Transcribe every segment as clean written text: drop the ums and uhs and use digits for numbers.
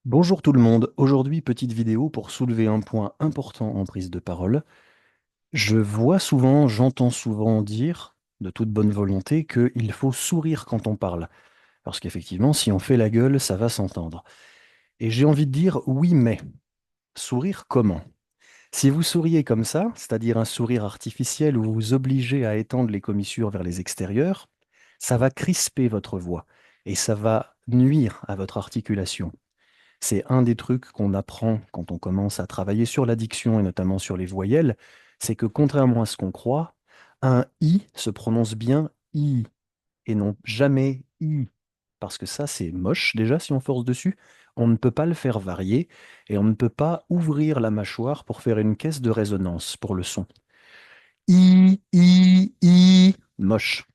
Bonjour tout le monde, aujourd'hui petite vidéo pour soulever un point important en prise de parole. Je vois souvent, j'entends souvent dire, de toute bonne volonté, qu'il faut sourire quand on parle. Parce qu'effectivement, si on fait la gueule, ça va s'entendre. Et j'ai envie de dire oui, mais sourire comment? Si vous souriez comme ça, c'est-à-dire un sourire artificiel où vous vous obligez à étendre les commissures vers les extérieurs, ça va crisper votre voix et ça va nuire à votre articulation. C'est un des trucs qu'on apprend quand on commence à travailler sur l'addiction et notamment sur les voyelles, c'est que contrairement à ce qu'on croit, un i se prononce bien i et non jamais i. Parce que ça, c'est moche déjà si on force dessus. On ne peut pas le faire varier et on ne peut pas ouvrir la mâchoire pour faire une caisse de résonance pour le son. I, moche.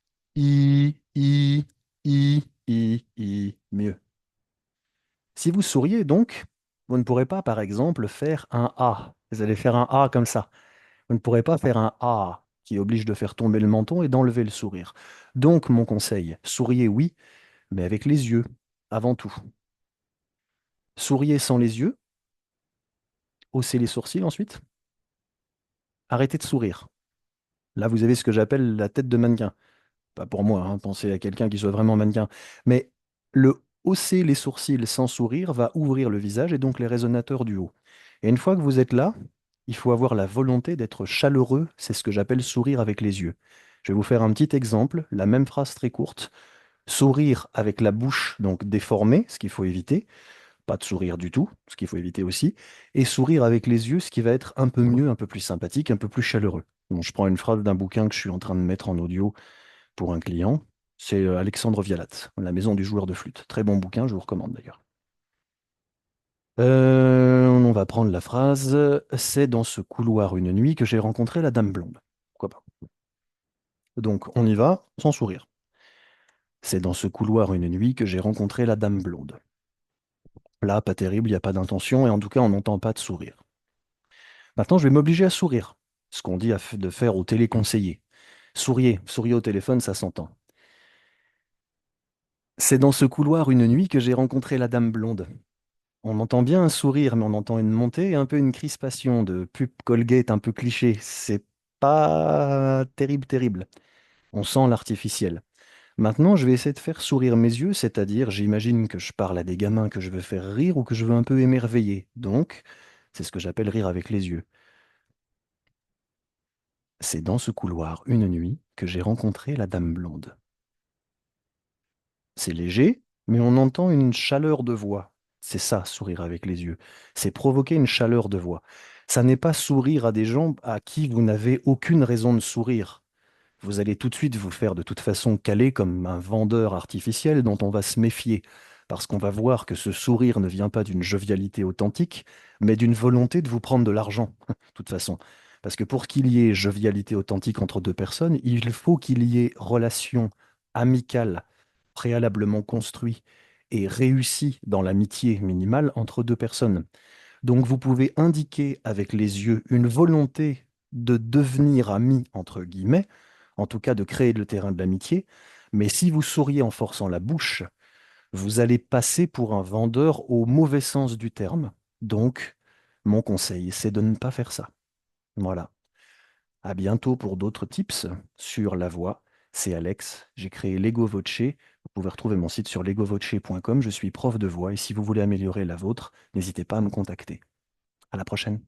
Mieux. Si vous souriez donc, vous ne pourrez pas, par exemple, faire un A. Vous allez faire un A comme ça. Vous ne pourrez pas faire un A qui oblige de faire tomber le menton et d'enlever le sourire. Donc, mon conseil, souriez oui, mais avec les yeux, avant tout. Souriez sans les yeux, haussez les sourcils ensuite, arrêtez de sourire. Là, vous avez ce que j'appelle la tête de mannequin. Pas pour moi, hein, pensez à quelqu'un qui soit vraiment mannequin. Mais le hausser les sourcils sans sourire va ouvrir le visage et donc les résonateurs du haut. Et une fois que vous êtes là, il faut avoir la volonté d'être chaleureux, c'est ce que j'appelle sourire avec les yeux. Je vais vous faire un petit exemple, la même phrase très courte. Sourire avec la bouche donc déformée, ce qu'il faut éviter, pas de sourire du tout, ce qu'il faut éviter aussi, et sourire avec les yeux, ce qui va être un peu mieux, un peu plus sympathique, un peu plus chaleureux. Bon, je prends une phrase d'un bouquin que je suis en train de mettre en audio pour un client. C'est Alexandre Vialat, La maison du joueur de flûte. Très bon bouquin, je vous recommande d'ailleurs. On va prendre la phrase. C'est dans ce couloir une nuit que j'ai rencontré la dame blonde. Pourquoi pas? Donc, on y va sans sourire. C'est dans ce couloir une nuit que j'ai rencontré la dame blonde. Là, pas terrible, il n'y a pas d'intention et en tout cas, on n'entend pas de sourire. Maintenant, je vais m'obliger à sourire. Ce qu'on dit de faire au téléconseiller. Souriez, souriez au téléphone, ça s'entend. C'est dans ce couloir une nuit que j'ai rencontré la dame blonde. On entend bien un sourire, mais on entend une montée et un peu une crispation de pub Colgate un peu cliché. C'est pas terrible, terrible. On sent l'artificiel. Maintenant, je vais essayer de faire sourire mes yeux, c'est-à-dire, j'imagine que je parle à des gamins que je veux faire rire ou que je veux un peu émerveiller. Donc, c'est ce que j'appelle rire avec les yeux. C'est dans ce couloir, une nuit, que j'ai rencontré la dame blonde. C'est léger, mais on entend une chaleur de voix. C'est ça, sourire avec les yeux. C'est provoquer une chaleur de voix. Ça n'est pas sourire à des gens à qui vous n'avez aucune raison de sourire. Vous allez tout de suite vous faire de toute façon caler comme un vendeur artificiel dont on va se méfier, parce qu'on va voir que ce sourire ne vient pas d'une jovialité authentique, mais d'une volonté de vous prendre de l'argent, de toute façon. Parce que pour qu'il y ait jovialité authentique entre deux personnes, il faut qu'il y ait relation amicale, préalablement construite et réussie dans l'amitié minimale entre deux personnes. Donc vous pouvez indiquer avec les yeux une volonté de devenir ami, entre guillemets, en tout cas de créer le terrain de l'amitié, mais si vous souriez en forçant la bouche, vous allez passer pour un vendeur au mauvais sens du terme. Donc, mon conseil, c'est de ne pas faire ça. Voilà. À bientôt pour d'autres tips sur la voix. C'est Alex, j'ai créé Lego Voce. Vous pouvez retrouver mon site sur legovoce.com. Je suis prof de voix et si vous voulez améliorer la vôtre, n'hésitez pas à me contacter. À la prochaine.